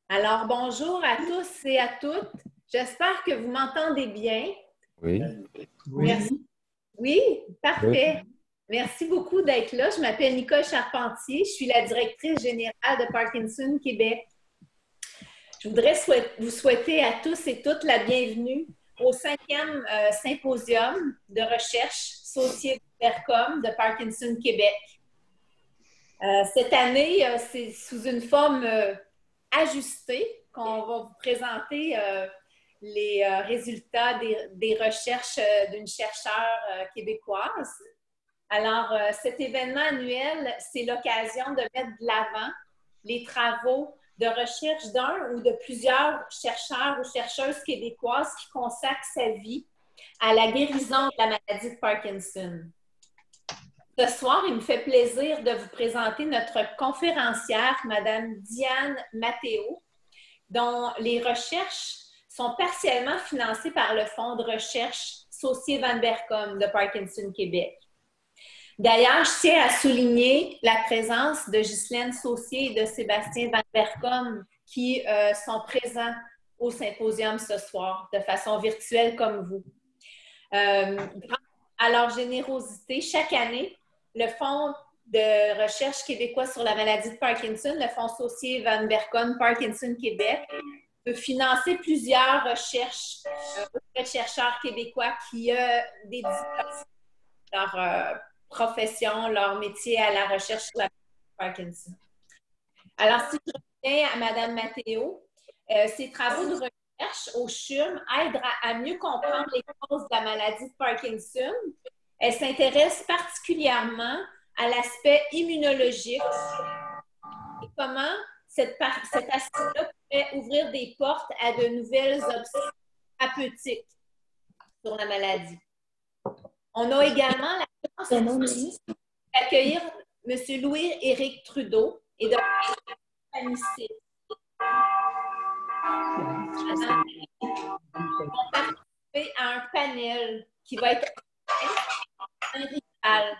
Alors, bonjour à tous et à toutes. J'espère que vous m'entendez bien. Oui, Merci. Oui, Oui, oui. parfait. Merci beaucoup d'être là. Je m'appelle Nicole Charpentier. Je suis la directrice générale de Parkinson Québec. Je voudrais vous souhaiter à tous et toutes la bienvenue au 5e symposium de recherche Saucier-Vercom de Parkinson Québec. Cette année, c'est sous une forme ajustée qu'on va vous présenter les résultats des recherches d'une chercheure québécoise. Alors, cet événement annuel, c'est l'occasion de mettre de l'avant les travaux de recherche d'un ou de plusieurs chercheurs ou chercheuses québécoises qui consacrent sa vie à la guérison de la maladie de Parkinson. Ce soir, il me fait plaisir de vous présenter notre conférencière, Madame Diane Mathéo, dont les recherches sont partiellement financées par le Fonds de recherche Saucier-Van Berkom de Parkinson Québec. D'ailleurs, je tiens à souligner la présence de Ghislaine Saucier et de Sébastien Van Berkom qui sont présents au symposium ce soir de façon virtuelle comme vous. Grâce à leur générosité, chaque année, le Fonds de recherche québécois sur la maladie de Parkinson, le Fonds Saucier Van Berkom Parkinson Québec, peut financer plusieurs recherches de chercheurs québécois qui dédient leur profession, leur métier à la recherche sur la maladie de Parkinson. Alors, si je reviens à Mme Mathéo, ses travaux de recherche au CHUM aident à mieux comprendre les causes de la maladie de Parkinson. Elle s'intéresse particulièrement à l'aspect immunologique et comment cet aspect-là pourrait ouvrir des portes à de nouvelles options thérapeutiques sur la maladie. On a également la chance d'accueillir M. Louis-Éric Trudeau et de Fanny. On va participer à un panel qui va être Henri Val,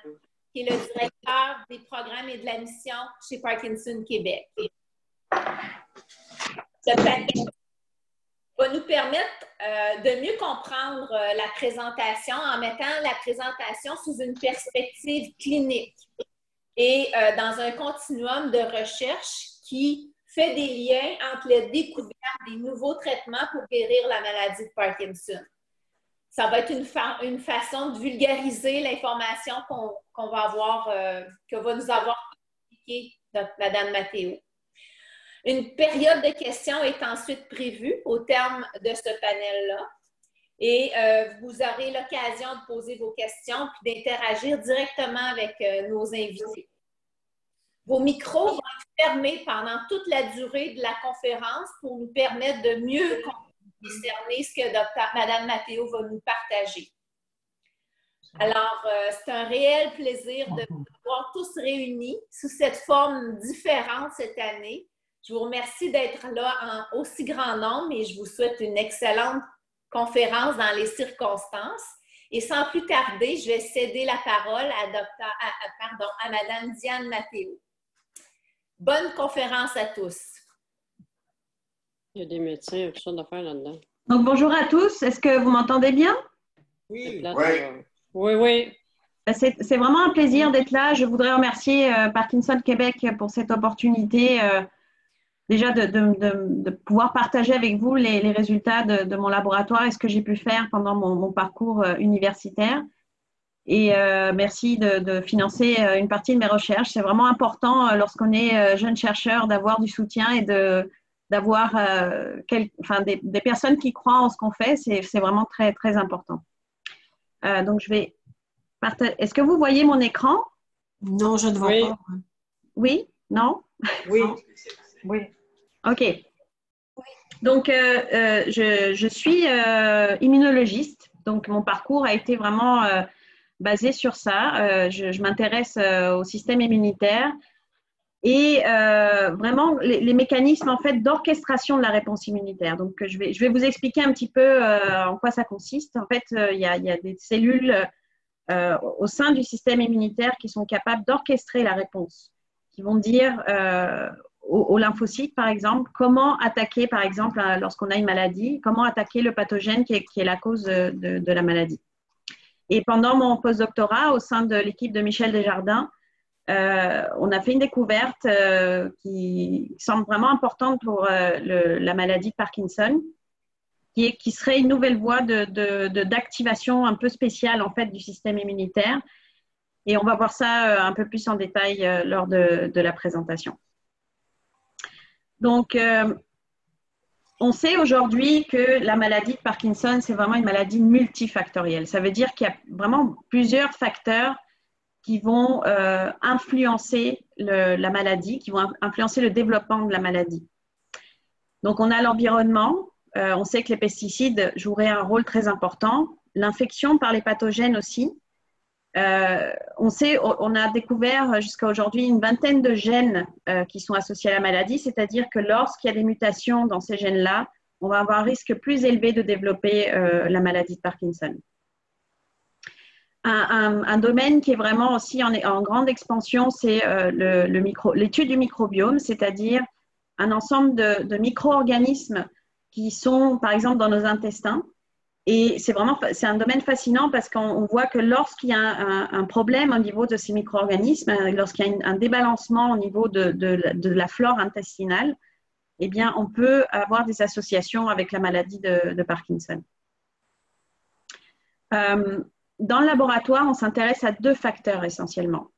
qui est le directeur des programmes et de la mission chez Parkinson Québec. Ce panel va nous permettre de mieux comprendre la présentation en mettant la présentation sous une perspective clinique et dans un continuum de recherche qui fait des liens entre la découverte des nouveaux traitements pour guérir la maladie de Parkinson. Ça va être une façon de vulgariser l'information qu'on va avoir, que va nous avoir expliqué Mme Mathéo. Une période de questions est ensuite prévue au terme de ce panel-là. Et vous aurez l'occasion de poser vos questions puis d'interagir directement avec nos invités. Vos micros vont être fermés pendant toute la durée de la conférence pour nous permettre de mieux discerner ce que Mme Mathéo va nous partager. Alors, c'est un réel plaisir de vous voir tous réunis sous cette forme différente cette année. Je vous remercie d'être là en aussi grand nombre et je vous souhaite une excellente conférence dans les circonstances. Et sans plus tarder, je vais céder la parole à Mme Diane Mathéo. Bonne conférence à tous. il y a des médecins, tout ça d'affaires là-dedans. Donc, bonjour à tous. Est-ce que vous m'entendez bien? Oui. Oui. C'est vraiment un plaisir d'être là. Je voudrais remercier Parkinson Québec pour cette opportunité déjà de pouvoir partager avec vous les résultats de mon laboratoire et ce que j'ai pu faire pendant mon parcours universitaire. Et merci de financer une partie de mes recherches. C'est vraiment important lorsqu'on est jeune chercheur d'avoir du soutien et d'avoir des personnes qui croient en ce qu'on fait. C'est vraiment très, très important. Donc, je vais partager. Est-ce que vous voyez mon écran? Non, je ne vois pas. Oui? Non? Oui. Oui. OK. Donc, je suis immunologiste. Donc, mon parcours a été vraiment basé sur ça. Je m'intéresse au système immunitaire et vraiment les mécanismes en fait d'orchestration de la réponse immunitaire. Donc, je vais vous expliquer un petit peu en quoi ça consiste. En fait, il y a des cellules au sein du système immunitaire qui sont capables d'orchestrer la réponse, qui vont dire aux lymphocytes, par exemple, comment attaquer, par exemple, lorsqu'on a une maladie, comment attaquer le pathogène qui est la cause de la maladie. Et pendant mon postdoctorat, au sein de l'équipe de Michel Desjardins, on a fait une découverte qui semble vraiment importante pour la maladie de Parkinson, qui serait une nouvelle voie d'activation un peu spéciale en fait, du système immunitaire. Et on va voir ça un peu plus en détail lors de la présentation. Donc, on sait aujourd'hui que la maladie de Parkinson, c'est vraiment une maladie multifactorielle. Ça veut dire qu'il y a vraiment plusieurs facteurs qui vont influencer la maladie, qui vont influencer le développement de la maladie. Donc, on a l'environnement. On sait que les pesticides joueraient un rôle très important. L'infection par les pathogènes aussi. On a découvert jusqu'à aujourd'hui une vingtaine de gènes qui sont associés à la maladie, c'est-à-dire que lorsqu'il y a des mutations dans ces gènes-là, on va avoir un risque plus élevé de développer la maladie de Parkinson. Un domaine qui est vraiment aussi en grande expansion, c'est l'étude du microbiome, c'est-à-dire un ensemble de micro-organismes qui sont, par exemple, dans nos intestins. Et c'est un domaine fascinant parce qu'on voit que lorsqu'il y a un problème au niveau de ces micro-organismes, lorsqu'il y a un débalancement au niveau de la flore intestinale, eh bien, on peut avoir des associations avec la maladie de Parkinson. Dans le laboratoire, on s'intéresse à deux facteurs essentiellement.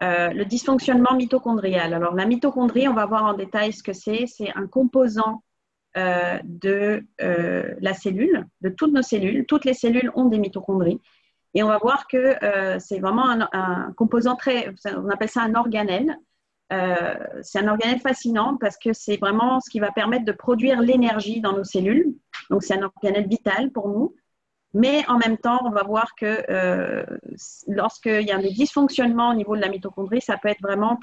Le dysfonctionnement mitochondrial. Alors, la mitochondrie, on va voir en détail ce que c'est. C'est un composant de la cellule, de toutes nos cellules. Toutes les cellules ont des mitochondries. Et on va voir que c'est vraiment un composant on appelle ça un organelle. C'est un organelle fascinant parce que c'est vraiment ce qui va permettre de produire l'énergie dans nos cellules. Donc, c'est un organelle vital pour nous. Mais en même temps, on va voir que lorsqu'il y a des dysfonctionnements au niveau de la mitochondrie, ça peut être vraiment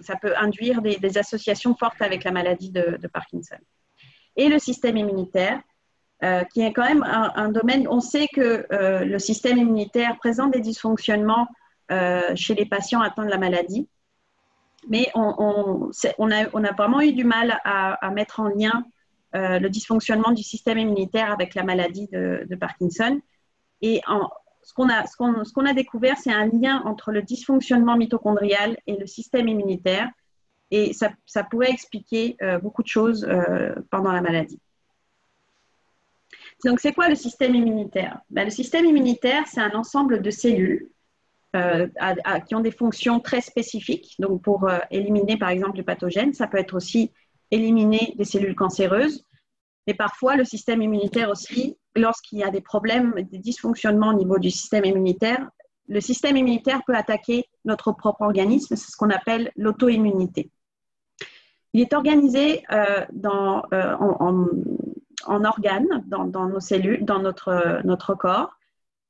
ça peut induire des associations fortes avec la maladie de Parkinson. Et le système immunitaire, qui est quand même un domaine, on sait que le système immunitaire présente des dysfonctionnements chez les patients atteints de la maladie, mais on a vraiment eu du mal à mettre en lien le dysfonctionnement du système immunitaire avec la maladie de Parkinson. Et ce qu'on a découvert, c'est un lien entre le dysfonctionnement mitochondrial et le système immunitaire. Et ça pourrait expliquer beaucoup de choses pendant la maladie. Donc, c'est quoi le système immunitaire? Le système immunitaire, c'est un ensemble de cellules qui ont des fonctions très spécifiques. Donc, pour éliminer, par exemple, du pathogène, ça peut être aussi éliminer des cellules cancéreuses. Mais parfois, le système immunitaire aussi, lorsqu'il y a des problèmes, des dysfonctionnements au niveau du système immunitaire, le système immunitaire peut attaquer notre propre organisme. C'est ce qu'on appelle l'auto-immunité. Il est organisé en organes, dans nos cellules, dans notre corps.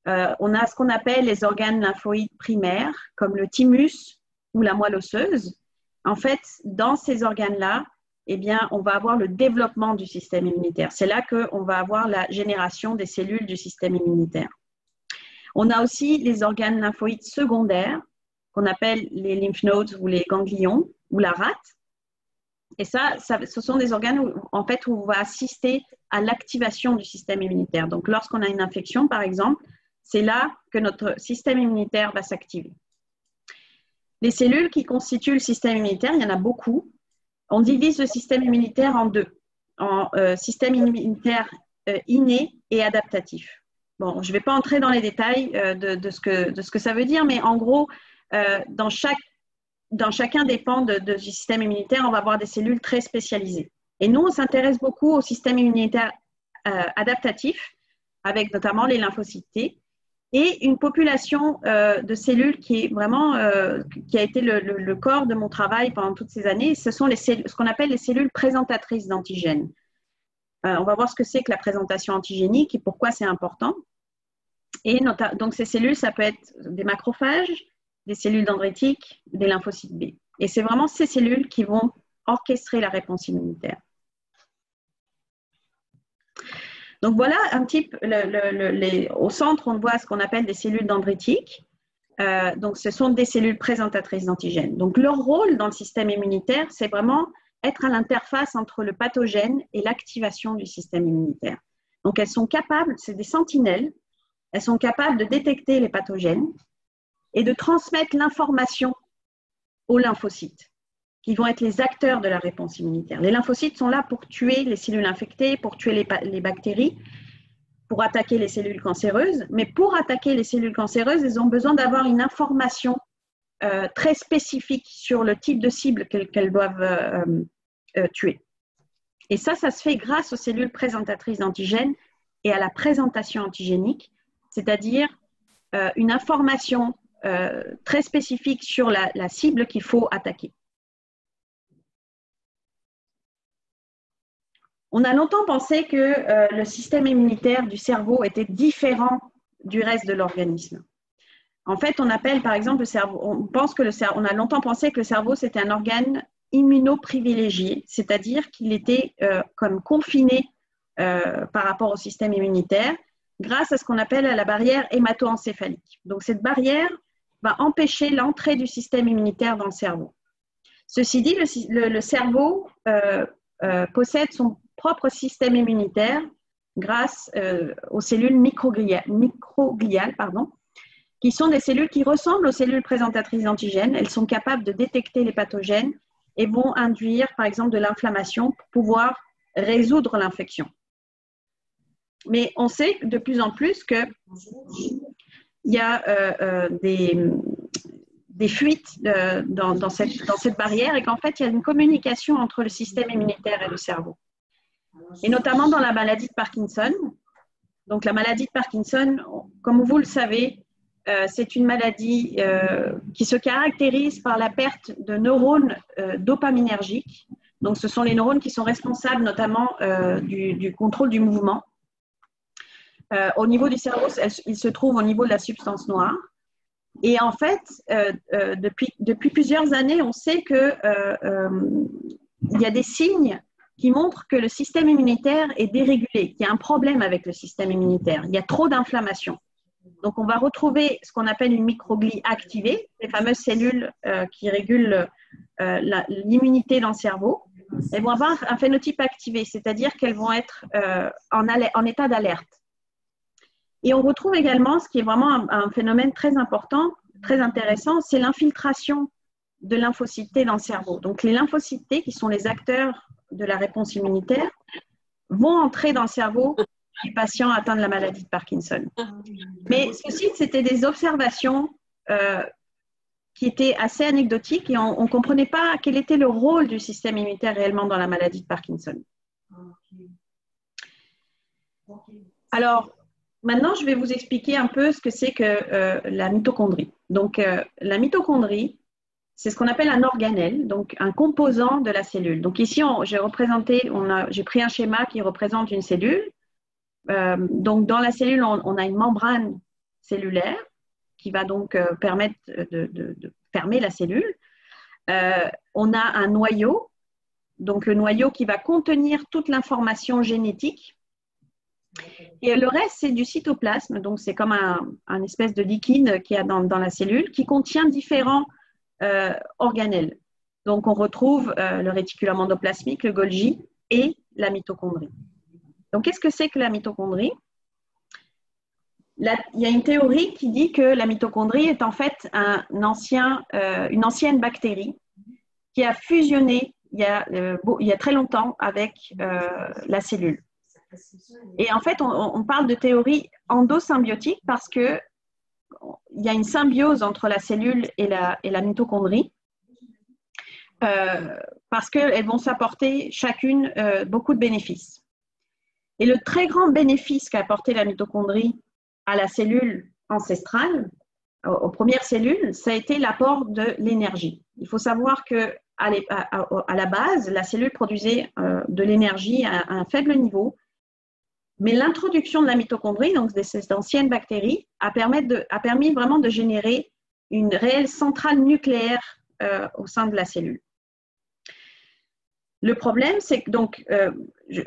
On a ce qu'on appelle les organes lymphoïdes primaires, comme le thymus ou la moelle osseuse. En fait, dans ces organes-là, eh bien, on va avoir le développement du système immunitaire. C'est là qu'on va avoir la génération des cellules du système immunitaire. On a aussi les organes lymphoïdes secondaires, qu'on appelle les lymph nodes ou les ganglions ou la rate. Et ce sont des organes où on va assister à l'activation du système immunitaire. Donc, lorsqu'on a une infection, par exemple, c'est là que notre système immunitaire va s'activer. Les cellules qui constituent le système immunitaire, il y en a beaucoup. On divise le système immunitaire en deux, en système immunitaire inné et adaptatif. Bon, je ne vais pas entrer dans les détails de ce que ça veut dire, mais en gros, dans chacun des pans du système immunitaire, on va avoir des cellules très spécialisées. Et nous, on s'intéresse beaucoup au système immunitaire adaptatif, avec notamment les lymphocytes T, et une population de cellules qui est vraiment, qui a été le corps de mon travail pendant toutes ces années. Ce sont ce qu'on appelle les cellules présentatrices d'antigènes. On va voir ce que c'est que la présentation antigénique et pourquoi c'est important. Et donc ces cellules, ça peut être des macrophages, des cellules dendritiques, des lymphocytes B. Et c'est vraiment ces cellules qui vont orchestrer la réponse immunitaire. Donc voilà un type, au centre, on voit ce qu'on appelle des cellules dendritiques. Donc, ce sont des cellules présentatrices d'antigènes. Donc, leur rôle dans le système immunitaire, c'est vraiment être à l'interface entre le pathogène et l'activation du système immunitaire. Donc, elles sont capables, c'est des sentinelles, elles sont capables de détecter les pathogènes et de transmettre l'information aux lymphocytes, qui vont être les acteurs de la réponse immunitaire. Les lymphocytes sont là pour tuer les cellules infectées, pour tuer les bactéries, pour attaquer les cellules cancéreuses. Mais pour attaquer les cellules cancéreuses, ils ont besoin d'avoir une information très spécifique sur le type de cible qu'elles doivent tuer. Et ça se fait grâce aux cellules présentatrices d'antigènes et à la présentation antigénique, c'est-à-dire une information très spécifique sur la cible qu'il faut attaquer. On a longtemps pensé que le système immunitaire du cerveau était différent du reste de l'organisme. En fait, on appelle par exemple le cerveau, on a longtemps pensé que le cerveau c'était un organe immunoprivilégié, c'est-à-dire qu'il était comme confiné par rapport au système immunitaire grâce à ce qu'on appelle la barrière hémato-encéphalique. Donc cette barrière va empêcher l'entrée du système immunitaire dans le cerveau. Ceci dit, le cerveau possède son propre système immunitaire grâce aux cellules microgliales, qui sont des cellules qui ressemblent aux cellules présentatrices d'antigènes. Elles sont capables de détecter les pathogènes et vont induire, par exemple, de l'inflammation pour pouvoir résoudre l'infection. Mais on sait de plus en plus qu'il y a des fuites dans cette barrière et qu'en fait, il y a une communication entre le système immunitaire et le cerveau. Et notamment dans la maladie de Parkinson. Donc, la maladie de Parkinson, comme vous le savez, c'est une maladie qui se caractérise par la perte de neurones dopaminergiques. Donc, ce sont les neurones qui sont responsables notamment du contrôle du mouvement. Au niveau du cerveau, il se trouve au niveau de la substance noire. Et en fait, depuis plusieurs années, on sait qu'il y a des signes qui montrent que le système immunitaire est dérégulé, qu'il y a un problème avec le système immunitaire. Il y a trop d'inflammation. Donc, on va retrouver ce qu'on appelle une microglie activée, les fameuses cellules qui régulent l'immunité dans le cerveau. Elles vont avoir un phénotype activé, c'est-à-dire qu'elles vont être en état d'alerte. Et on retrouve également, ce qui est vraiment un phénomène très important, très intéressant, c'est l'infiltration de lymphocytes T dans le cerveau. Donc, les lymphocytes T, qui sont les acteurs de la réponse immunitaire, vont entrer dans le cerveau des patients atteints de la maladie de Parkinson. Mais ceci, c'était des observations qui étaient assez anecdotiques et on ne comprenait pas quel était le rôle du système immunitaire réellement dans la maladie de Parkinson. Alors, maintenant, je vais vous expliquer un peu ce que c'est que la mitochondrie. Donc, la mitochondrie, c'est ce qu'on appelle un organelle, donc un composant de la cellule. Donc ici, j'ai pris un schéma qui représente une cellule. Donc dans la cellule, on a une membrane cellulaire qui va donc permettre de fermer la cellule. On a un noyau, donc le noyau qui va contenir toute l'information génétique. Et le reste, c'est du cytoplasme, donc c'est comme un espèce de liquide qu'il y a dans la cellule qui contient différents organelles. Donc, on retrouve le réticulum endoplasmique, le Golgi et la mitochondrie. Donc, qu'est-ce que c'est que la mitochondrie? Il y a une théorie qui dit que la mitochondrie est en fait une ancienne bactérie qui a fusionné il y a très longtemps avec la cellule. Et en fait, on parle de théorie endosymbiotique parce que il y a une symbiose entre la cellule et la mitochondrie parce qu'elles vont s'apporter chacune beaucoup de bénéfices. Et le très grand bénéfice qu'a apporté la mitochondrie à la cellule ancestrale, aux premières cellules, ça a été l'apport de l'énergie. Il faut savoir qu'à la base, la cellule produisait de l'énergie à un faible niveau. Mais l'introduction de la mitochondrie, donc de ces anciennes bactéries, a permis vraiment de générer une réelle centrale nucléaire au sein de la cellule. Le problème, c'est que, donc,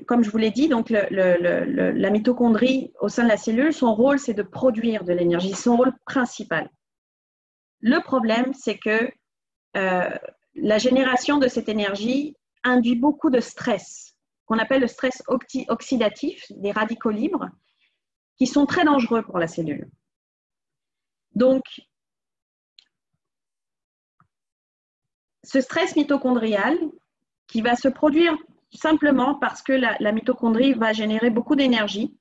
comme je vous l'ai dit, donc la mitochondrie au sein de la cellule, son rôle, c'est de produire de l'énergie, c'est son rôle principal. Le problème, c'est que la génération de cette énergie induit beaucoup de stress, qu'on appelle le stress oxydatif, des radicaux libres, qui sont très dangereux pour la cellule. Donc, ce stress mitochondrial, qui va se produire simplement parce que la mitochondrie va générer beaucoup d'énergie,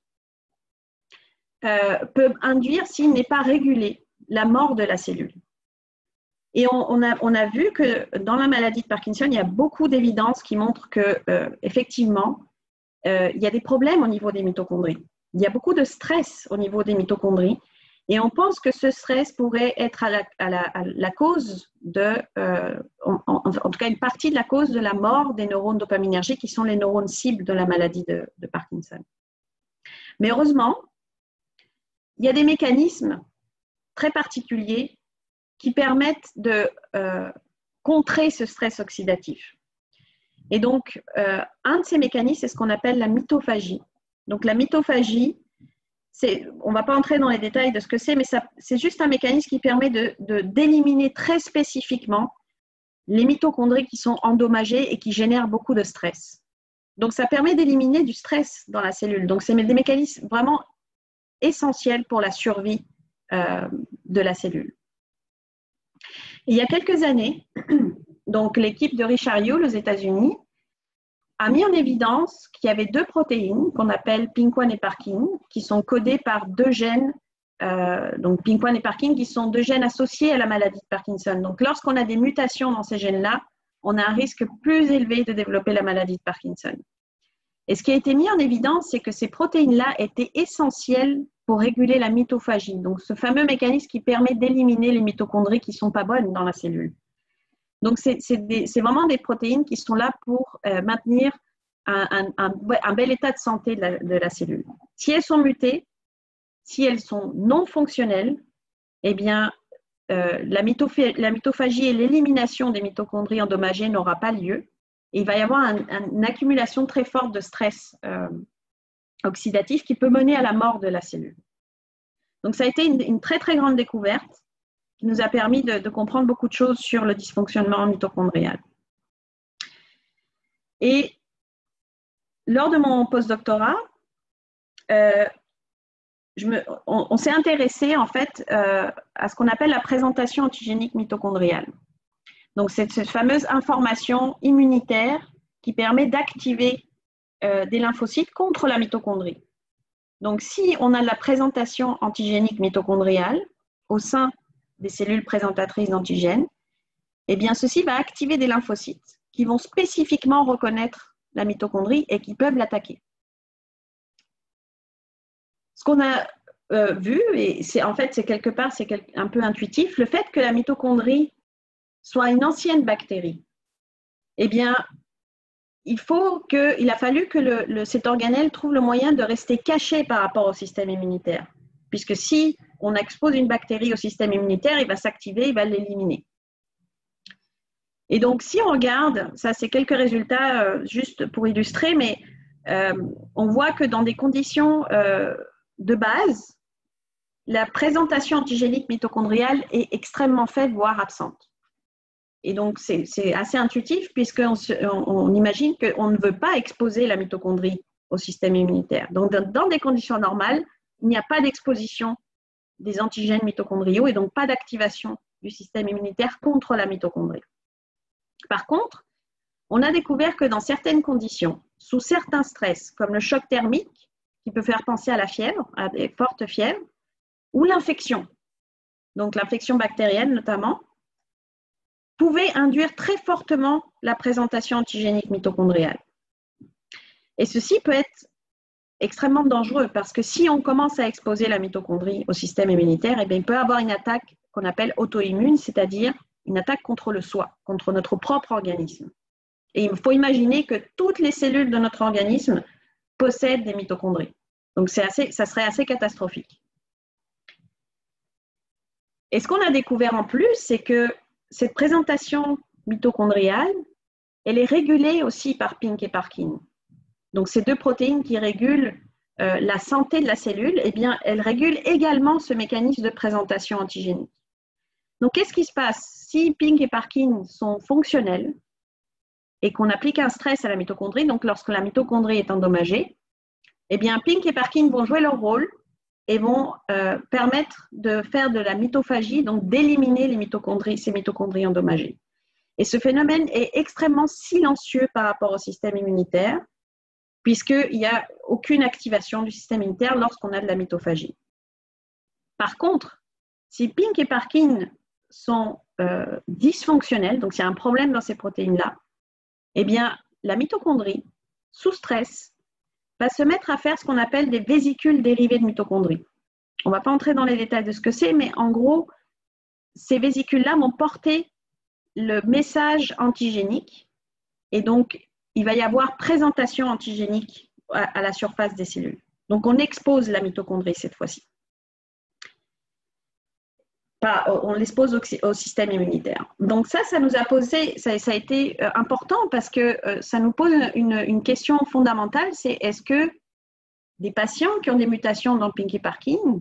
peut induire, s'il n'est pas régulé, la mort de la cellule. Et on a vu que dans la maladie de Parkinson, il y a beaucoup d'évidences qui montrent que, effectivement, il y a des problèmes au niveau des mitochondries. Il y a beaucoup de stress au niveau des mitochondries. Et on pense que ce stress pourrait être à la cause de, en tout cas une partie de la cause de la mort des neurones dopaminergiques qui sont les neurones cibles de la maladie de Parkinson. Mais heureusement, il y a des mécanismes très particuliers qui permettent de contrer ce stress oxydatif. Et donc, un de ces mécanismes, c'est ce qu'on appelle la mitophagie. Donc, la mitophagie, on ne va pas entrer dans les détails de ce que c'est, mais c'est juste un mécanisme qui permet d'éliminer très spécifiquement les mitochondries qui sont endommagées et qui génèrent beaucoup de stress. Donc, ça permet d'éliminer du stress dans la cellule. Donc, c'est des mécanismes vraiment essentiels pour la survie de la cellule. Et il y a quelques années, donc l'équipe de Richard Yull aux États-Unis a mis en évidence qu'il y avait deux protéines qu'on appelle PINK1 et Parkin, qui sont codées par deux gènes, donc PINK1 et Parkin, qui sont deux gènes associés à la maladie de Parkinson. Donc, lorsqu'on a des mutations dans ces gènes-là, on a un risque plus élevé de développer la maladie de Parkinson. Et ce qui a été mis en évidence, c'est que ces protéines-là étaient essentielles pour réguler la mitophagie, donc ce fameux mécanisme qui permet d'éliminer les mitochondries qui ne sont pas bonnes dans la cellule. Donc, c'est vraiment des protéines qui sont là pour maintenir un bel état de santé de la cellule. Si elles sont mutées, si elles sont non fonctionnelles, eh bien, la mitophagie et l'élimination des mitochondries endommagées n'aura pas lieu. Et il va y avoir une accumulation très forte de stress oxydatif qui peut mener à la mort de la cellule. Donc, ça a été une très, très grande découverte qui nous a permis de comprendre beaucoup de choses sur le dysfonctionnement mitochondrial. Et lors de mon postdoctorat, on s'est intéressé en fait à ce qu'on appelle la présentation antigénique mitochondriale. Donc, c'est cette fameuse information immunitaire qui permet d'activer des lymphocytes contre la mitochondrie. Donc, si on a de la présentation antigénique mitochondriale au sein des cellules présentatrices d'antigènes, eh bien, ceci va activer des lymphocytes qui vont spécifiquement reconnaître la mitochondrie et qui peuvent l'attaquer. Ce qu'on a vu, et en fait, c'est quelque part, c'est un peu intuitif, le fait que la mitochondrie soit une ancienne bactérie, eh bien, il a fallu que cet organelle trouve le moyen de rester caché par rapport au système immunitaire. Puisque si on expose une bactérie au système immunitaire, il va s'activer, il va l'éliminer. Et donc, si on regarde, ça c'est quelques résultats juste pour illustrer, mais on voit que dans des conditions de base, la présentation antigénique mitochondriale est extrêmement faible, voire absente. Et donc, c'est assez intuitif puisqu'on imagine qu'on ne veut pas exposer la mitochondrie au système immunitaire. Donc, dans des conditions normales, il n'y a pas d'exposition des antigènes mitochondriaux et donc pas d'activation du système immunitaire contre la mitochondrie. Par contre, on a découvert que dans certaines conditions, sous certains stress, comme le choc thermique, qui peut faire penser à la fièvre, à des fortes fièvres, ou l'infection, donc l'infection bactérienne notamment, pouvait induire très fortement la présentation antigénique mitochondriale. Et ceci peut être extrêmement dangereux parce que si on commence à exposer la mitochondrie au système immunitaire, eh bien, il peut y avoir une attaque qu'on appelle auto-immune, c'est-à-dire une attaque contre le soi, contre notre propre organisme. Et il faut imaginer que toutes les cellules de notre organisme possèdent des mitochondries. Donc, ça serait assez catastrophique. Et ce qu'on a découvert en plus, c'est que cette présentation mitochondriale, elle est régulée aussi par PINK et Parkin. Donc, ces deux protéines qui régulent la santé de la cellule, eh bien, elles régulent également ce mécanisme de présentation antigénique. Donc, qu'est-ce qui se passe? Si Pink et Parkin sont fonctionnels et qu'on applique un stress à la mitochondrie, donc lorsque la mitochondrie est endommagée, eh bien, Pink et Parkin vont jouer leur rôle et vont permettre de faire de la mitophagie, donc d'éliminer ces mitochondries endommagées. Et ce phénomène est extrêmement silencieux par rapport au système immunitaire, puisqu'il n'y a aucune activation du système immunitaire lorsqu'on a de la mitophagie. Par contre, si Pink et Parkin sont dysfonctionnels, donc s'il y a un problème dans ces protéines-là, eh bien, la mitochondrie, sous stress, va se mettre à faire ce qu'on appelle des vésicules dérivées de mitochondrie. On ne va pas entrer dans les détails de ce que c'est, mais en gros, ces vésicules-là vont porter le message antigénique et donc il va y avoir présentation antigénique à la surface des cellules. Donc on expose la mitochondrie cette fois-ci. On l'expose au système immunitaire. Donc ça nous a posé, ça a été important parce que ça nous pose une question fondamentale, c'est est-ce que des patients qui ont des mutations dans Pink et Parkin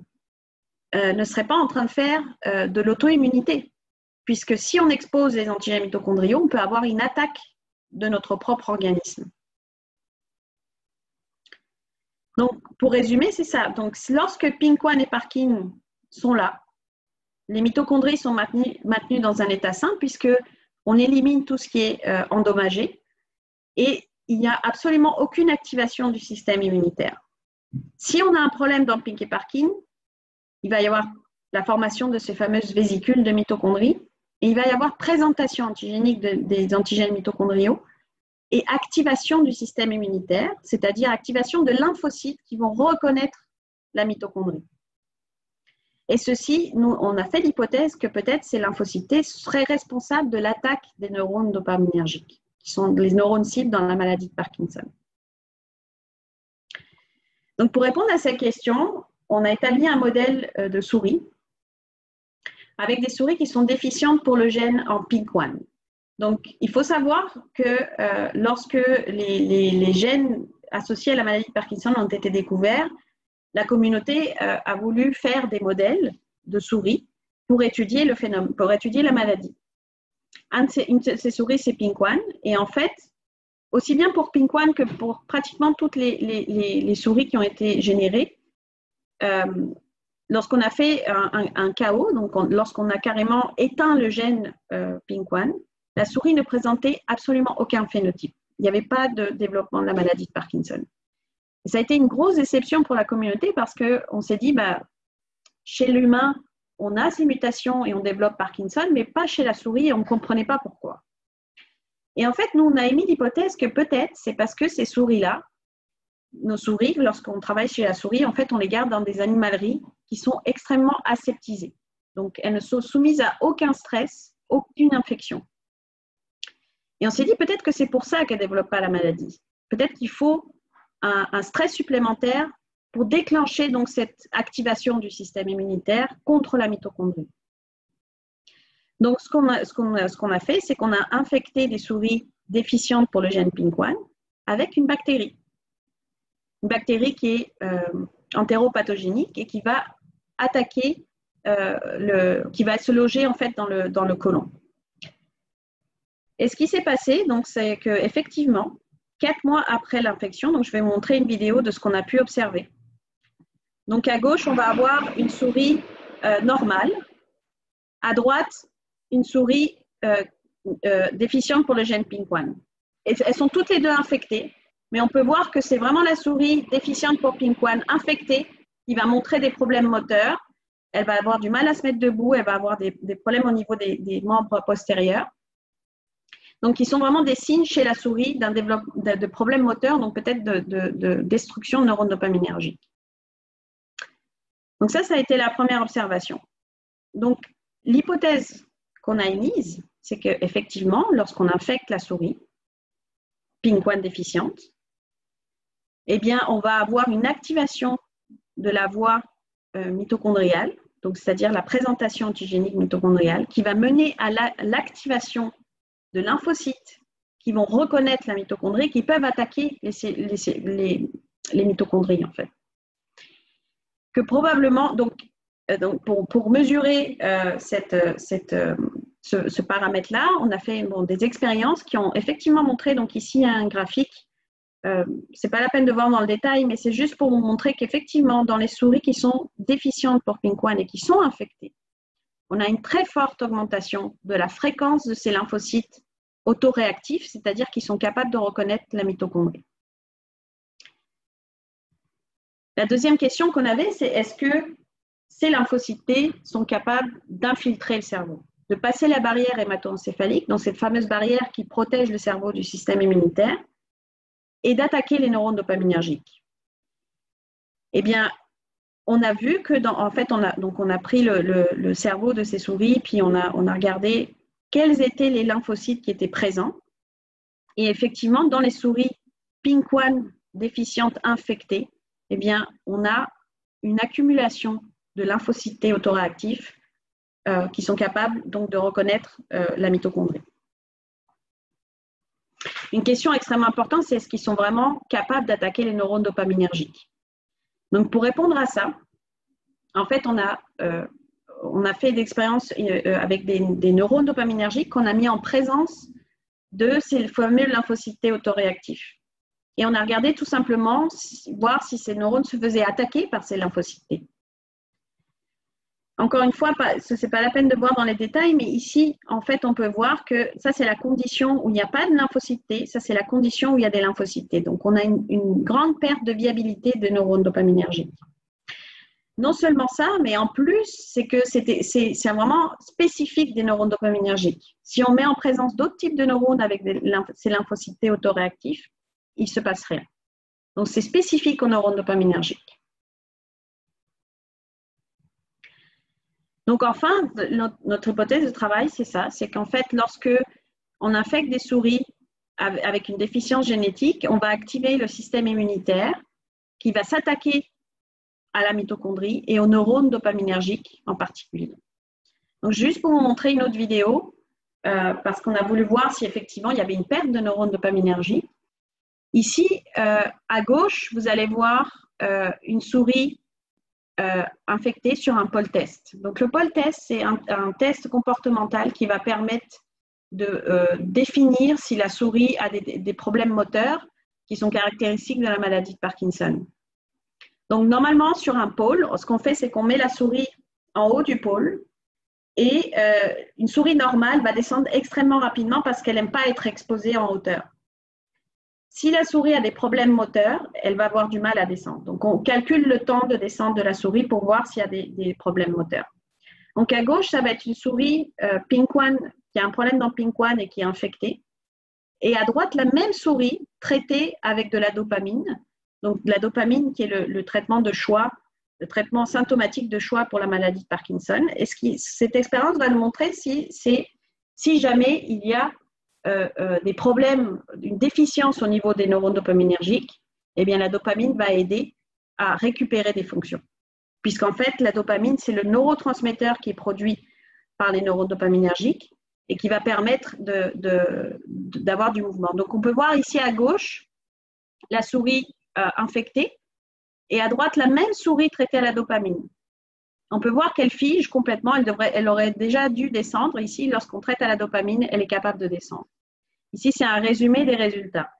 ne seraient pas en train de faire de l'auto-immunité? Puisque si on expose les antigènes mitochondriaux, on peut avoir une attaque de notre propre organisme. Donc, pour résumer, c'est ça. Donc, lorsque Pink1 et Parkin sont là, les mitochondries sont maintenues dans un état sain puisqu'on élimine tout ce qui est endommagé et il n'y a absolument aucune activation du système immunitaire. Si on a un problème dans Pink et Parkin, il va y avoir la formation de ces fameuses vésicules de mitochondries et il va y avoir présentation antigénique des antigènes mitochondriaux et activation du système immunitaire, c'est-à-dire activation de lymphocytes qui vont reconnaître la mitochondrie. Et ceci, nous, on a fait l'hypothèse que peut-être ces lymphocytes T seraient responsables de l'attaque des neurones dopaminergiques, qui sont les neurones cibles dans la maladie de Parkinson. Donc, pour répondre à cette question, on a établi un modèle de souris avec des souris qui sont déficientes pour le gène en Pink1. Donc, il faut savoir que lorsque les gènes associés à la maladie de Parkinson ont été découverts, la communauté a voulu faire des modèles de souris pour étudier le phénomène, pour étudier la maladie. Une de ces souris, c'est Pink1. Et en fait, aussi bien pour Pink1 que pour pratiquement toutes les souris qui ont été générées, lorsqu'on a fait un KO, donc lorsqu'on a carrément éteint le gène Pink1, la souris ne présentait absolument aucun phénotype. Il n'y avait pas de développement de la maladie de Parkinson. Et ça a été une grosse déception pour la communauté parce qu'on s'est dit, chez l'humain, on a ces mutations et on développe Parkinson, mais pas chez la souris et on ne comprenait pas pourquoi. Et en fait, nous, on a émis l'hypothèse que peut-être c'est parce que ces souris-là, nos souris, lorsqu'on travaille chez la souris, en fait, on les garde dans des animaleries qui sont extrêmement aseptisées. Donc, elles ne sont soumises à aucun stress, aucune infection. Et on s'est dit peut-être que c'est pour ça qu'elles ne développent pas la maladie. Peut-être qu'il faut un stress supplémentaire pour déclencher donc cette activation du système immunitaire contre la mitochondrie. Donc, ce qu'on a fait, c'est qu'on a infecté des souris déficientes pour le gène Pink1 avec une bactérie. Une bactérie qui est entéropathogénique et qui va attaquer, qui va se loger en fait dans le côlon. Et ce qui s'est passé, donc, c'est qu'effectivement, 4 mois après l'infection, donc je vais vous montrer une vidéo de ce qu'on a pu observer. Donc à gauche, on va avoir une souris normale. À droite, une souris déficiente pour le gène Pink1. Et elles sont toutes les deux infectées, mais on peut voir que c'est vraiment la souris déficiente pour Pink1 infectée qui va montrer des problèmes moteurs. Elle va avoir du mal à se mettre debout, elle va avoir des problèmes au niveau des membres postérieurs. Donc, ils sont vraiment des signes chez la souris d'un développement de problèmes moteurs, donc peut-être de destruction de neurones dopaminergiques. Donc ça a été la première observation. Donc, l'hypothèse qu'on a émise, c'est qu'effectivement, lorsqu'on infecte la souris, Pink1 déficiente, eh bien, on va avoir une activation de la voie mitochondriale, donc c'est-à-dire la présentation antigénique mitochondriale, qui va mener à l'activation de lymphocytes qui vont reconnaître la mitochondrie, qui peuvent attaquer les mitochondries, en fait. Que probablement, donc, donc pour mesurer ce paramètre-là, on a fait des expériences qui ont effectivement montré, donc ici il y a un graphique, c'est pas la peine de voir dans le détail, mais c'est juste pour vous montrer qu'effectivement dans les souris qui sont déficientes pour PINK1 et qui sont infectées, on a une très forte augmentation de la fréquence de ces lymphocytes autoréactifs, c'est-à-dire qui sont capables de reconnaître la mitochondrie. La deuxième question qu'on avait, c'est est-ce que ces lymphocytes T sont capables d'infiltrer le cerveau, de passer la barrière hémato-encéphalique, donc cette fameuse barrière qui protège le cerveau du système immunitaire, et d'attaquer les neurones dopaminergiques. Eh bien, on a vu que, en fait, on a pris le cerveau de ces souris, puis on a regardé quels étaient les lymphocytes qui étaient présents. Et effectivement, dans les souris PINK1 déficientes infectées, eh bien, on a une accumulation de lymphocytes T autoréactifs qui sont capables donc de reconnaître la mitochondrie. Une question extrêmement importante, c'est est-ce qu'ils sont vraiment capables d'attaquer les neurones dopaminergiques? Donc, pour répondre à ça, en fait, on a fait des expériences avec des neurones dopaminergiques qu'on a mis en présence de ces fameux lymphocytes T autoréactifs. Et on a regardé tout simplement voir si ces neurones se faisaient attaquer par ces lymphocytes T. Encore une fois, ce n'est pas la peine de voir dans les détails, mais ici, en fait, on peut voir que ça, c'est la condition où il n'y a pas de lymphocytes T, ça, c'est la condition où il y a des lymphocytes T. Donc, on a une grande perte de viabilité des neurones dopaminergiques. Non seulement ça, mais en plus, c'est que c'est vraiment spécifique des neurones dopaminergiques. Si on met en présence d'autres types de neurones avec ces lymphocytes T autoréactifs, il ne se passe rien. Donc, c'est spécifique aux neurones dopaminergiques. Donc, enfin, notre hypothèse de travail, c'est ça, c'est qu'en fait, lorsque on infecte des souris avec une déficience génétique, on va activer le système immunitaire qui va s'attaquer à la mitochondrie et aux neurones dopaminergiques en particulier. Donc, juste pour vous montrer une autre vidéo, parce qu'on a voulu voir si effectivement il y avait une perte de neurones dopaminergiques. Ici, à gauche, vous allez voir une souris infectée sur un POL test. Donc, le POL test, c'est un test comportemental qui va permettre de définir si la souris a des problèmes moteurs qui sont caractéristiques de la maladie de Parkinson. Donc, normalement, sur un pôle, ce qu'on fait, c'est qu'on met la souris en haut du pôle et une souris normale va descendre extrêmement rapidement parce qu'elle n'aime pas être exposée en hauteur. Si la souris a des problèmes moteurs, elle va avoir du mal à descendre. Donc, on calcule le temps de descente de la souris pour voir s'il y a des problèmes moteurs. Donc, à gauche, ça va être une souris PINK1 qui a un problème dans PINK1 et qui est infectée. Et à droite, la même souris traitée avec de la dopamine. Donc, de la dopamine qui est le traitement de choix, le traitement symptomatique de choix pour la maladie de Parkinson. Et cette expérience va nous montrer si jamais il y a des problèmes, une déficience au niveau des neurones dopaminergiques, eh bien la dopamine va aider à récupérer des fonctions. Puisqu'en fait, la dopamine, c'est le neurotransmetteur qui est produit par les neurones dopaminergiques et qui va permettre d'avoir du mouvement. Donc, on peut voir ici à gauche la souris infectée et à droite, la même souris traitée à la dopamine. On peut voir qu'elle fige complètement, elle aurait déjà dû descendre. Ici, lorsqu'on traite à la dopamine, elle est capable de descendre. Ici, c'est un résumé des résultats.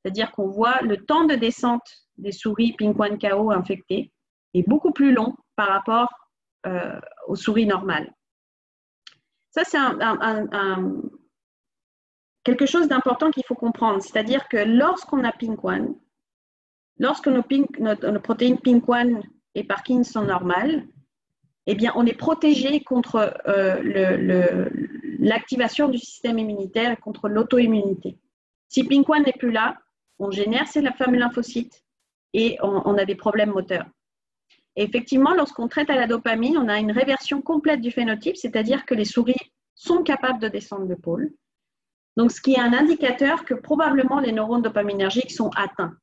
C'est-à-dire qu'on voit le temps de descente des souris PINK1 KO infectées est beaucoup plus long par rapport aux souris normales. Ça, c'est quelque chose d'important qu'il faut comprendre. C'est-à-dire que lorsqu'on a PINK1, lorsque nos protéines PINK1 et Parkin sont normales, eh bien, on est protégé contre l'activation du système immunitaire et contre l'auto-immunité. Si PINK1 n'est plus là, on génère ces fameux lymphocytes et on a des problèmes moteurs. Et effectivement, lorsqu'on traite à la dopamine, on a une réversion complète du phénotype, c'est-à-dire que les souris sont capables de descendre le pôle. Donc, ce qui est un indicateur que probablement les neurones dopaminergiques sont atteints.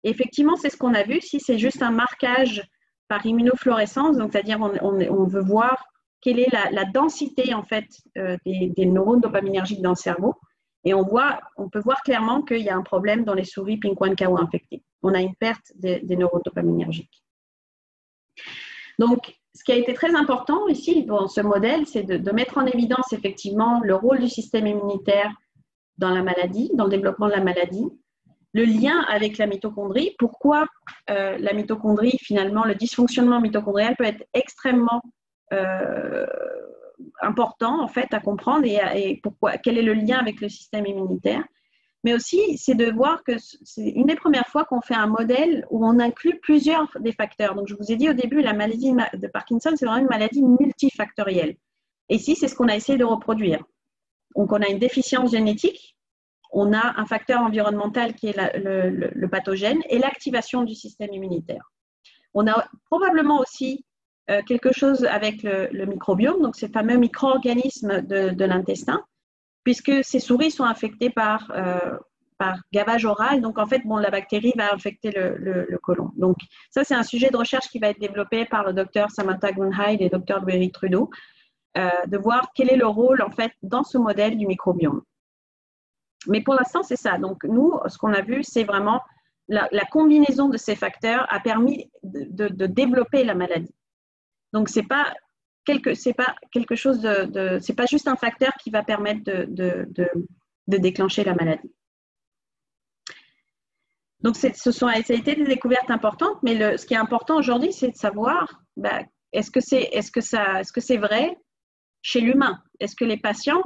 Et effectivement, c'est ce qu'on a vu. Si c'est juste un marquage par immunofluorescence, donc c'est-à-dire on veut voir quelle est la densité en fait des neurones dopaminergiques dans le cerveau, et on peut voir clairement qu'il y a un problème dans les souris PINK1 KO infectées. On a une perte des neurones dopaminergiques. Donc, ce qui a été très important ici dans ce modèle, c'est de mettre en évidence effectivement le rôle du système immunitaire dans la maladie, dans le développement de la maladie, le lien avec la mitochondrie, pourquoi la mitochondrie, finalement, le dysfonctionnement mitochondrial peut être extrêmement important en fait à comprendre et pourquoi, quel est le lien avec le système immunitaire. Mais aussi, c'est de voir que c'est une des premières fois qu'on fait un modèle où on inclut plusieurs des facteurs. Donc, je vous ai dit au début, la maladie de Parkinson, c'est vraiment une maladie multifactorielle. Et ici, c'est ce qu'on a essayé de reproduire. Donc, on a une déficience génétique, on a un facteur environnemental qui est le pathogène et l'activation du système immunitaire. On a probablement aussi quelque chose avec le microbiome, donc ces fameux micro-organismes de l'intestin, puisque ces souris sont infectées par gavage oral. Donc, en fait, bon, la bactérie va infecter le côlon. Donc, ça, c'est un sujet de recherche qui va être développé par le docteur Samantha Grunheid et le docteur Louis Trudeau, de voir quel est le rôle, en fait, dans ce modèle du microbiome. Mais pour l'instant, c'est ça. Donc, nous, ce qu'on a vu, c'est vraiment la combinaison de ces facteurs a permis de développer la maladie. Donc, c'est pas quelque chose c'est pas juste un facteur qui va permettre de déclencher la maladie. Donc, ça a été des découvertes importantes, mais ce qui est important aujourd'hui, c'est de savoir est-ce que c'est vrai chez l'humain? Est-ce que les patients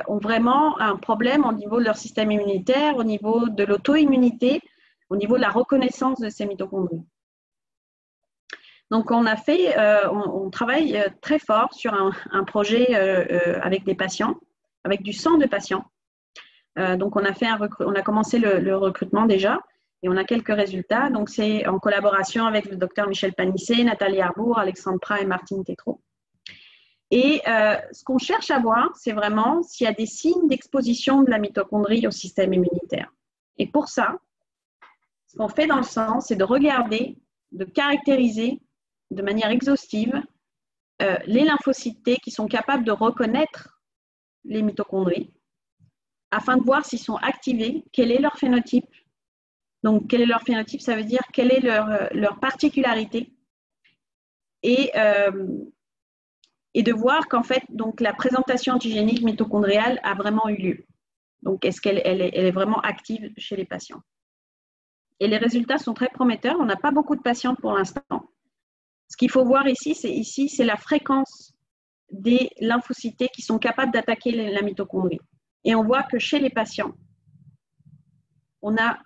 ont vraiment un problème au niveau de leur système immunitaire, au niveau de l'auto-immunité, au niveau de la reconnaissance de ces mitochondries? Donc, on travaille très fort sur un projet avec des patients, avec du sang de patients. Donc, on a commencé le recrutement déjà et on a quelques résultats. Donc, c'est en collaboration avec le docteur Michel Panisset, Nathalie Arbour, Alexandre Prat et Martine Tétrault. Et ce qu'on cherche à voir, c'est vraiment s'il y a des signes d'exposition de la mitochondrie au système immunitaire. Et pour ça, ce qu'on fait dans le sang, c'est de regarder, de caractériser de manière exhaustive les lymphocytes T qui sont capables de reconnaître les mitochondries afin de voir s'ils sont activés, quel est leur phénotype. Donc, quel est leur phénotype? Ça veut dire quelle est leur particularité et de voir qu'en fait, donc, la présentation antigénique mitochondriale a vraiment eu lieu. Donc, est-ce qu'elle est vraiment active chez les patients? Et les résultats sont très prometteurs. On n'a pas beaucoup de patients pour l'instant. Ce qu'il faut voir ici, c'est la fréquence des lymphocytes T qui sont capables d'attaquer la mitochondrie. Et on voit que chez les patients, on a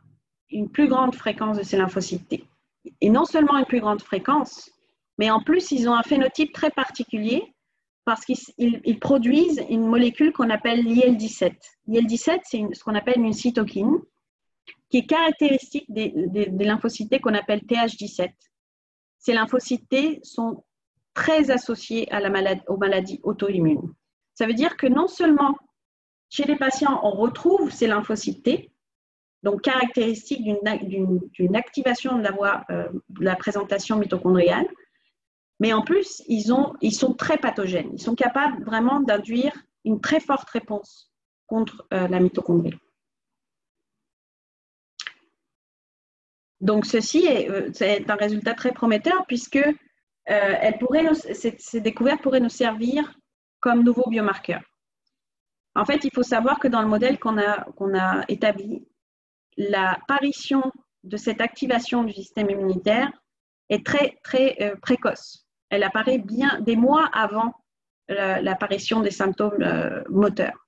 une plus grande fréquence de ces lymphocytes T. Et non seulement une plus grande fréquence, mais en plus, ils ont un phénotype très particulier parce qu'ils produisent une molécule qu'on appelle l'IL-17. L'IL-17, c'est ce qu'on appelle une cytokine qui est caractéristique des lymphocytes T qu'on appelle TH17. Ces lymphocytes T sont très associés aux maladies auto-immunes. Ça veut dire que non seulement chez les patients, on retrouve ces lymphocytes T, donc caractéristiques d'une activation de la voie de la présentation mitochondriale, mais en plus, ils sont très pathogènes. Ils sont capables vraiment d'induire une très forte réponse contre la mitochondrie. Donc, ceci est un résultat très prometteur puisque ces découvertes pourraient nous servir comme nouveaux biomarqueurs. En fait, il faut savoir que dans le modèle qu'on a établi, l'apparition de cette activation du système immunitaire est très, très précoce. Elle apparaît bien des mois avant l'apparition des symptômes moteurs.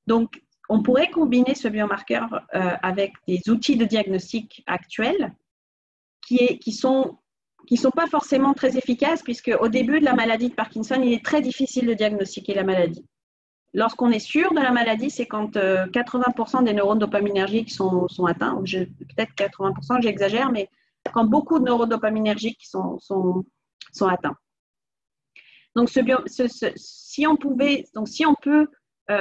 Donc, on pourrait combiner ce biomarqueur avec des outils de diagnostic actuels qui sont pas forcément très efficaces puisque au début de la maladie de Parkinson, il est très difficile de diagnostiquer la maladie. Lorsqu'on est sûr de la maladie, c'est quand 80% des neurones dopaminergiques sont atteints, peut-être 80%, j'exagère, mais quand beaucoup de neurones dopaminergiques sont atteints. Donc, si on peut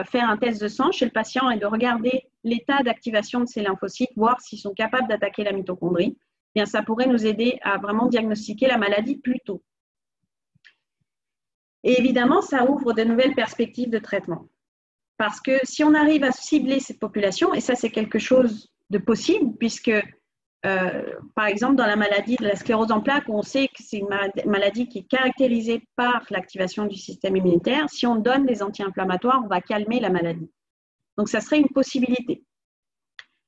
faire un test de sang chez le patient et de regarder l'état d'activation de ces lymphocytes, voir s'ils sont capables d'attaquer la mitochondrie, eh bien, ça pourrait nous aider à vraiment diagnostiquer la maladie plus tôt. Et évidemment, ça ouvre de nouvelles perspectives de traitement. Parce que si on arrive à cibler cette population, et ça c'est quelque chose de possible, puisque par exemple, dans la maladie de la sclérose en plaques, on sait que c'est une maladie qui est caractérisée par l'activation du système immunitaire. Si on donne des anti-inflammatoires, on va calmer la maladie. Donc, ça serait une possibilité.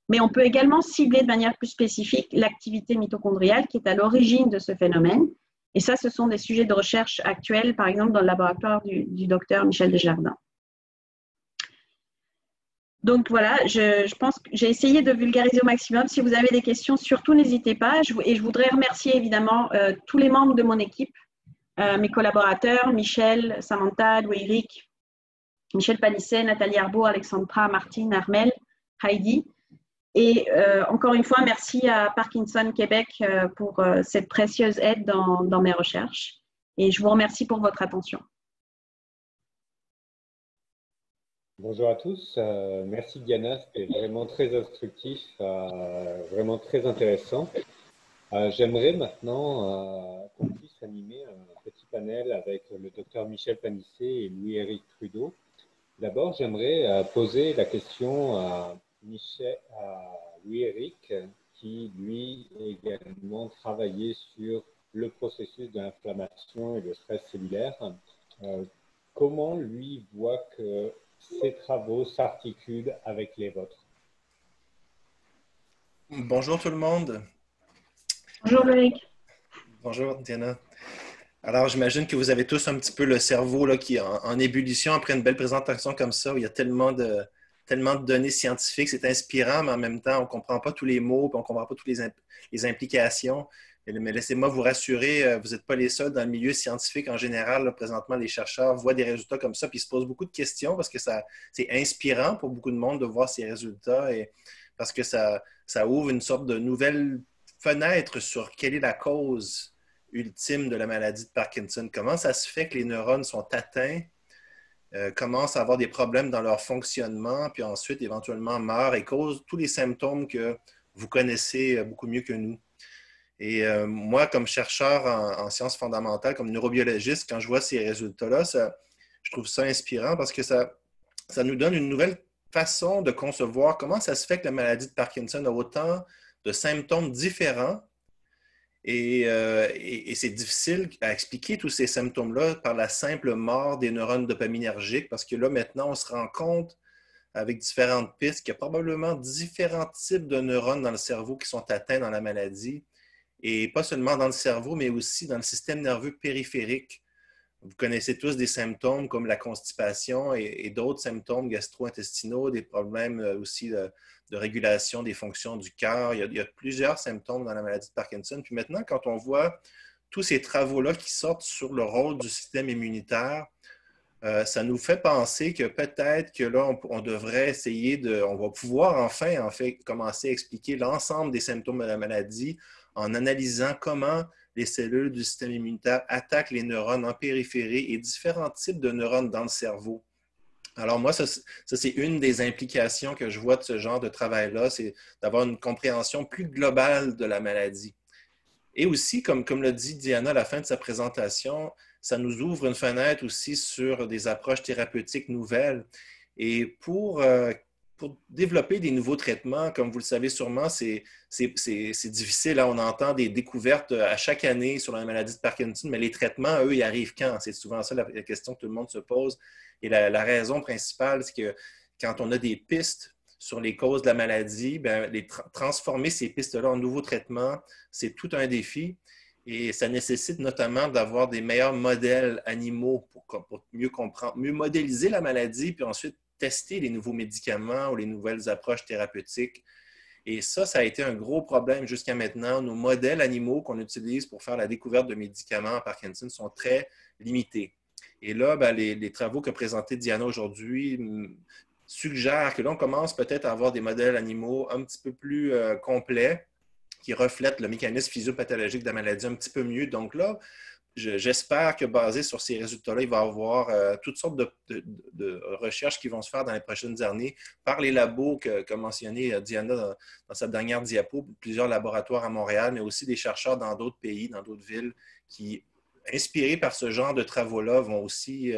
Mais on peut également cibler de manière plus spécifique l'activité mitochondriale qui est à l'origine de ce phénomène. Et ça, ce sont des sujets de recherche actuels, par exemple, dans le laboratoire du docteur Michel Desjardins. Donc voilà, je pense que j'ai essayé de vulgariser au maximum. Si vous avez des questions, surtout n'hésitez pas. Et je voudrais remercier évidemment tous les membres de mon équipe, mes collaborateurs, Michel, Samantha, Louis-Éric, Michel Panisset, Nathalie Arbault, Alexandra, Martine, Armel, Heidi. Et encore une fois, merci à Parkinson Québec pour cette précieuse aide dans mes recherches. Et je vous remercie pour votre attention. Bonjour à tous. Merci Diana, c'était vraiment très instructif, vraiment très intéressant. J'aimerais maintenant qu'on puisse animer un petit panel avec le docteur Michel Panisset et Louis-Éric Trudeau. D'abord, j'aimerais poser la question à Louis-Éric, qui lui a également travaillé sur le processus d'inflammation et de stress cellulaire. Comment lui voit que ces travaux s'articulent avec les vôtres? Bonjour tout le monde. Bonjour Loïc. Bonjour Diana. Alors, j'imagine que vous avez tous un petit peu le cerveau là, qui est en ébullition après une belle présentation comme ça, où il y a tellement de données scientifiques. C'est inspirant, mais en même temps, on ne comprend pas tous les mots, puis on ne comprend pas toutes les implications. Mais laissez-moi vous rassurer, vous n'êtes pas les seuls dans le milieu scientifique en général. Là, présentement, les chercheurs voient des résultats comme ça, puis ils se posent beaucoup de questions parce que c'est inspirant pour beaucoup de monde de voir ces résultats et parce que ça ouvre une sorte de nouvelle fenêtre sur quelle est la cause ultime de la maladie de Parkinson. Comment ça se fait que les neurones sont atteints, commencent à avoir des problèmes dans leur fonctionnement, puis ensuite, éventuellement, meurent et causent tous les symptômes que vous connaissez beaucoup mieux que nous. Et moi, comme chercheur en sciences fondamentales, comme neurobiologiste, quand je vois ces résultats-là, je trouve ça inspirant parce que ça nous donne une nouvelle façon de concevoir comment ça se fait que la maladie de Parkinson a autant de symptômes différents. Et c'est difficile à expliquer tous ces symptômes-là par la simple mort des neurones dopaminergiques parce que là, maintenant, on se rend compte avec différentes pistes qu'il y a probablement différents types de neurones dans le cerveau qui sont atteints dans la maladie. Et pas seulement dans le cerveau, mais aussi dans le système nerveux périphérique. Vous connaissez tous des symptômes comme la constipation et d'autres symptômes gastro-intestinaux, des problèmes aussi de régulation des fonctions du cœur. Il y a plusieurs symptômes dans la maladie de Parkinson. Puis maintenant, quand on voit tous ces travaux-là qui sortent sur le rôle du système immunitaire, ça nous fait penser que peut-être que là, on devrait essayer on va pouvoir enfin, commencer à expliquer l'ensemble des symptômes de la maladie en analysant comment les cellules du système immunitaire attaquent les neurones en périphérie et différents types de neurones dans le cerveau. Alors moi, ça c'est une des implications que je vois de ce genre de travail-là, c'est d'avoir une compréhension plus globale de la maladie. Et aussi, comme l'a dit Diana à la fin de sa présentation, ça nous ouvre une fenêtre aussi sur des approches thérapeutiques nouvelles. Et pour développer des nouveaux traitements, comme vous le savez sûrement, c'est difficile. Là, on entend des découvertes à chaque année sur la maladie de Parkinson, mais les traitements, eux, ils arrivent quand? C'est souvent ça la question que tout le monde se pose. Et la raison principale, c'est que quand on a des pistes sur les causes de la maladie, bien, transformer ces pistes-là en nouveaux traitements, c'est tout un défi. Et ça nécessite notamment d'avoir des meilleurs modèles animaux pour mieux comprendre, mieux modéliser la maladie, puis ensuite tester les nouveaux médicaments ou les nouvelles approches thérapeutiques. Et ça a été un gros problème jusqu'à maintenant. Nos modèles animaux qu'on utilise pour faire la découverte de médicaments en Parkinson sont très limités. Et là, ben, les travaux que présentait Diana aujourd'hui suggèrent que là, on commence peut-être à avoir des modèles animaux un petit peu plus complets qui reflètent le mécanisme physiopathologique de la maladie un petit peu mieux. Donc là, j'espère que basé sur ces résultats-là, il va y avoir toutes sortes de recherches qui vont se faire dans les prochaines années par les labos qu'a mentionné Diana dans sa dernière diapo, plusieurs laboratoires à Montréal, mais aussi des chercheurs dans d'autres pays, dans d'autres villes, qui, inspirés par ce genre de travaux-là, vont aussi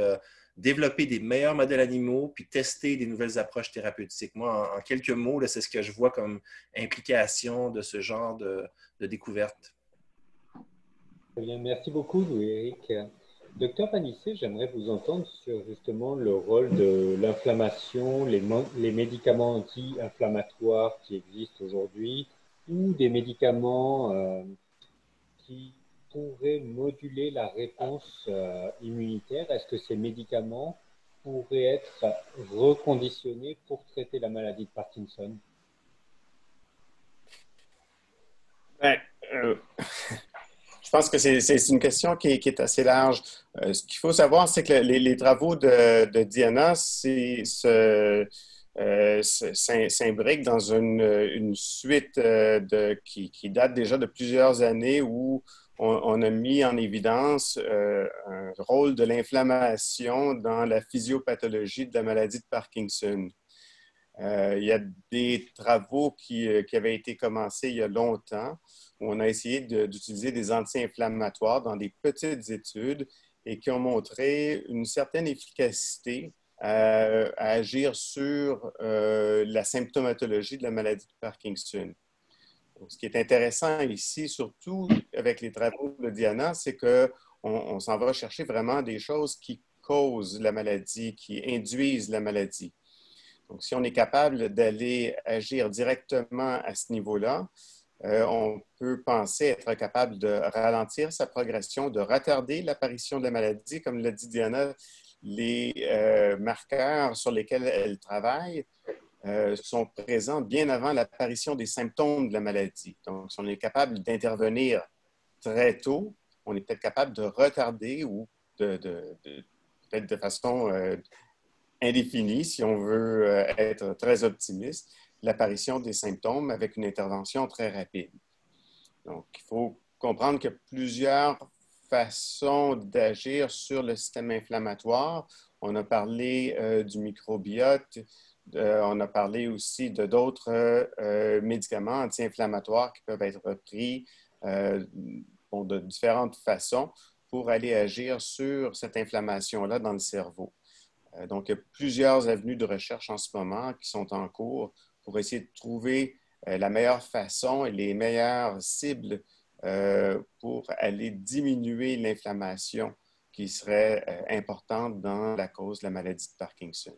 développer des meilleurs modèles animaux puis tester des nouvelles approches thérapeutiques. Moi, en quelques mots, c'est ce que je vois comme implication de ce genre de découverte. Très bien, merci beaucoup, Louis-Éric. Docteur Panissé, j'aimerais vous entendre sur justement le rôle de l'inflammation, les médicaments anti-inflammatoires qui existent aujourd'hui ou des médicaments qui pourraient moduler la réponse immunitaire. Est-ce que ces médicaments pourraient être reconditionnés pour traiter la maladie de Parkinson? Je pense que c'est une question qui est assez large. Ce qu'il faut savoir, c'est que les travaux de Diana s'imbriquent dans une suite qui date déjà de plusieurs années où on a mis en évidence un rôle de l'inflammation dans la physiopathologie de la maladie de Parkinson. Il y a des travaux qui avaient été commencés il y a longtemps où on a essayé d'utiliser des anti-inflammatoires dans des petites études et qui ont montré une certaine efficacité à agir sur la symptomatologie de la maladie de Parkinson. Donc, ce qui est intéressant ici, surtout avec les travaux de Diana, c'est qu'on s'en va chercher vraiment des choses qui causent la maladie, qui induisent la maladie. Donc, si on est capable d'aller agir directement à ce niveau-là, on peut penser être capable de ralentir sa progression, de retarder l'apparition de la maladie. Comme l'a dit Diana, les marqueurs sur lesquels elle travaille sont présents bien avant l'apparition des symptômes de la maladie. Donc, si on est capable d'intervenir très tôt, on est peut-être capable de retarder ou peut-être de façon indéfinie, si on veut être très optimiste, l'apparition des symptômes avec une intervention très rapide. Donc, il faut comprendre qu'il y a plusieurs façons d'agir sur le système inflammatoire. On a parlé du microbiote, on a parlé aussi de d'autres médicaments anti-inflammatoires qui peuvent être pris de différentes façons pour aller agir sur cette inflammation-là dans le cerveau. Donc, il y a plusieurs avenues de recherche en ce moment qui sont en cours pour essayer de trouver la meilleure façon et les meilleures cibles pour aller diminuer l'inflammation qui serait importante dans la cause de la maladie de Parkinson.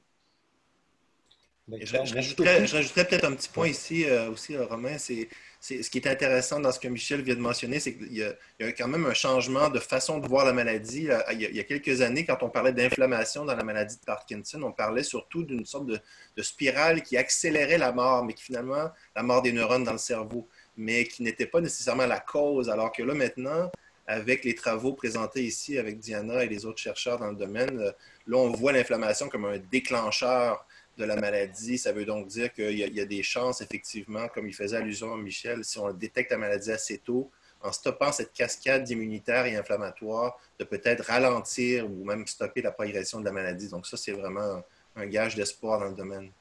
Je rajouterais peut-être un petit point ici aussi, Romain. Ce qui est intéressant dans ce que Michel vient de mentionner, c'est qu'il y a quand même un changement de façon de voir la maladie. Il y a quelques années, quand on parlait d'inflammation dans la maladie de Parkinson, on parlait surtout d'une sorte de spirale qui accélérait la mort, mais qui finalement, la mort des neurones dans le cerveau, mais qui n'était pas nécessairement la cause. Alors que là, maintenant, avec les travaux présentés ici avec Diana et les autres chercheurs dans le domaine, là, on voit l'inflammation comme un déclencheur de la maladie. Ça veut donc dire qu'il y a des chances, effectivement, comme il faisait allusion à Michel, si on détecte la maladie assez tôt, en stoppant cette cascade immunitaire et inflammatoire, de peut-être ralentir ou même stopper la progression de la maladie. Donc ça, c'est vraiment un gage d'espoir dans le domaine.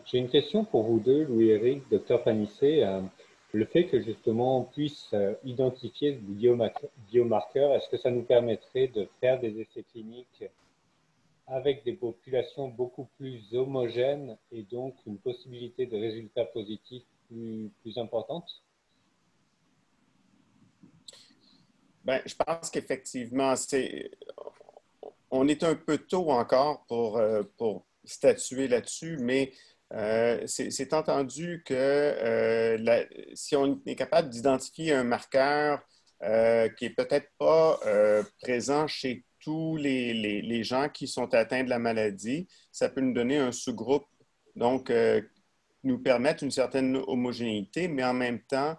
J'ai une question pour vous deux, Louis-Éric, docteur Panissé. Le fait que justement on puisse identifier ce biomarqueur, est-ce que ça nous permettrait de faire des essais cliniques avec des populations beaucoup plus homogènes et donc une possibilité de résultats positifs plus importante? Bien, je pense qu'effectivement, on est un peu tôt encore pour statuer là-dessus, mais c'est entendu que si on est capable d'identifier un marqueur qui est peut-être pas présent chez tous les gens qui sont atteints de la maladie, ça peut nous donner un sous-groupe, donc nous permettre une certaine homogénéité, mais en même temps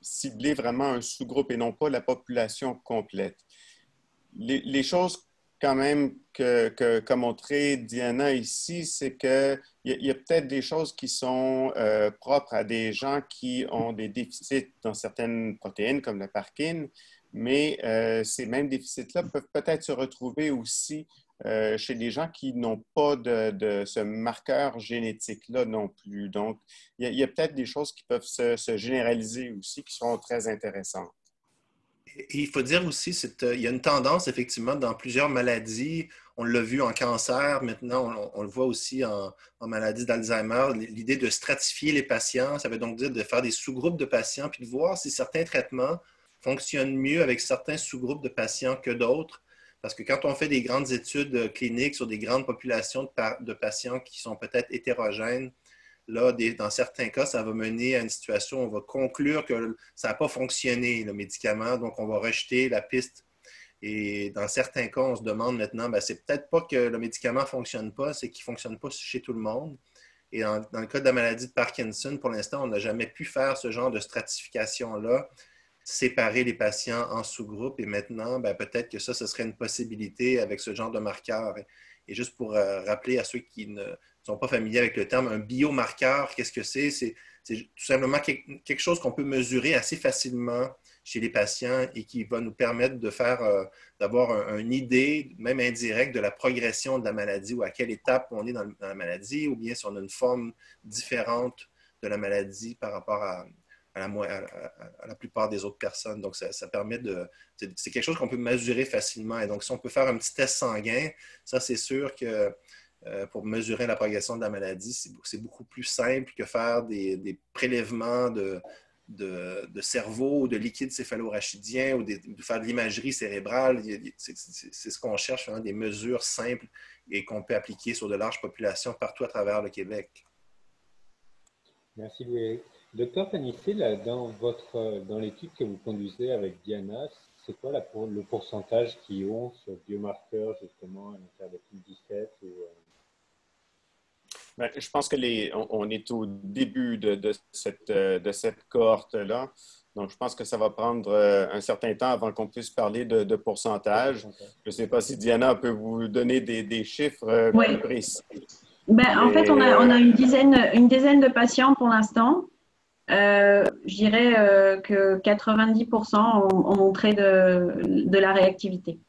cibler vraiment un sous-groupe et non pas la population complète. Les choses quand même qu'a montré Diana ici, c'est qu'il y a peut-être des choses qui sont propres à des gens qui ont des déficits dans certaines protéines, comme le Parkin, mais ces mêmes déficits-là peuvent peut-être se retrouver aussi chez des gens qui n'ont pas de ce marqueur génétique-là non plus. Donc, il y a peut-être des choses qui peuvent se généraliser aussi, qui sont très intéressantes. Et il faut dire aussi, il y a une tendance, effectivement, dans plusieurs maladies. On l'a vu en cancer, maintenant, on le voit aussi en maladie d'Alzheimer. L'idée de stratifier les patients, ça veut donc dire de faire des sous-groupes de patients, puis de voir si certains traitements fonctionnent mieux avec certains sous-groupes de patients que d'autres. Parce que quand on fait des grandes études cliniques sur des grandes populations de patients qui sont peut-être hétérogènes, là, dans certains cas, ça va mener à une situation où on va conclure que ça n'a pas fonctionné, le médicament, donc on va rejeter la piste. Et dans certains cas, on se demande maintenant, ben, c'est peut-être pas que le médicament ne fonctionne pas, c'est qu'il ne fonctionne pas chez tout le monde. Et dans le cas de la maladie de Parkinson, pour l'instant, on n'a jamais pu faire ce genre de stratification-là, séparer les patients en sous-groupes. Et maintenant, ben, peut-être que ça, ce serait une possibilité avec ce genre de marqueur. Et juste pour rappeler à ceux qui ne sont pas familiers avec le terme, un biomarqueur, qu'est-ce que c'est? C'est tout simplement quelque chose qu'on peut mesurer assez facilement chez les patients et qui va nous permettre de d'avoir une idée, même indirecte, de la progression de la maladie ou à quelle étape on est dans la maladie, ou bien si on a une forme différente de la maladie par rapport à la plupart des autres personnes. Donc, ça permet c'est quelque chose qu'on peut mesurer facilement. Et donc, si on peut faire un petit test sanguin, ça, c'est sûr que pour mesurer la progression de la maladie, c'est beaucoup plus simple que faire des prélèvements de cerveau ou de liquide céphalorachidien ou de faire de l'imagerie cérébrale. C'est ce qu'on cherche, hein, des mesures simples et qu'on peut appliquer sur de larges populations partout à travers le Québec. Merci Louis. Docteur Panissé, là, dans l'étude que vous conduisez avec Diana, c'est quoi le pourcentage qui ont ce biomarqueur justement à l'interleukine 17 ou, Ben, je pense que on est au début de cette cohorte-là. Donc, je pense que ça va prendre un certain temps avant qu'on puisse parler de pourcentage. Je ne sais pas si Diana peut vous donner des chiffres plus précis. Ben, en fait, on a une dizaine de patients pour l'instant. Je dirais que 90% ont montré de la réactivité.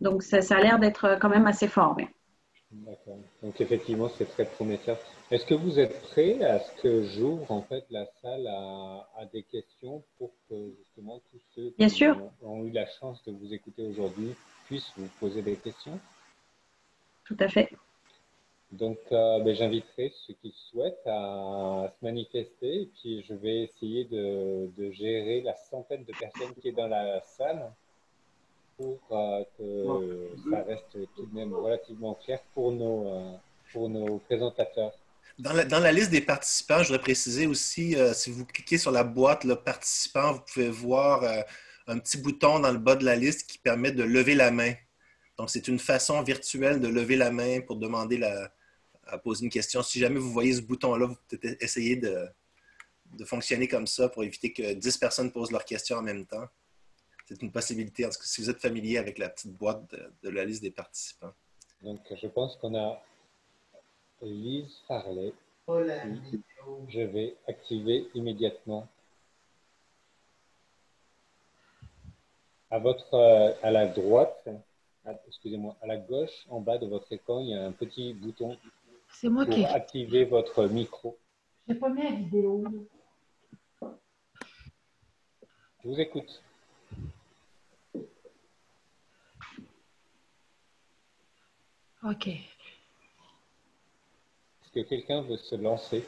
Donc, ça a l'air d'être quand même assez fort. Mais... D'accord. Donc, effectivement, c'est très prometteur. Est-ce que vous êtes prêt à ce que j'ouvre en fait la salle à des questions pour que justement tous ceux Bien qui sûr. ont eu la chance de vous écouter aujourd'hui puissent vous poser des questions? Tout à fait. Donc, j'inviterai ceux qui souhaitent à se manifester et puis je vais essayer de gérer la centaine de personnes qui est dans la salle pour que ça reste tout de même relativement clair pour nos présentateurs. Dans la liste des participants, je voudrais préciser aussi, si vous cliquez sur la boîte là, participants, vous pouvez voir un petit bouton dans le bas de la liste qui permet de lever la main. Donc, c'est une façon virtuelle de lever la main pour demander à poser une question. Si jamais vous voyez ce bouton-là, vous pouvez essayer de fonctionner comme ça pour éviter que 10 personnes posent leurs questions en même temps. C'est une possibilité, en tout cas, si vous êtes familier avec la petite boîte de la liste des participants. Donc, je pense qu'on a Lise Farley. Je vais activer immédiatement. À la droite, excusez-moi, à la gauche, en bas de votre écran, il y a un petit bouton pour activer votre micro. Je n'ai pas mis la vidéo. Je vous écoute. OK. Est-ce que quelqu'un veut se lancer?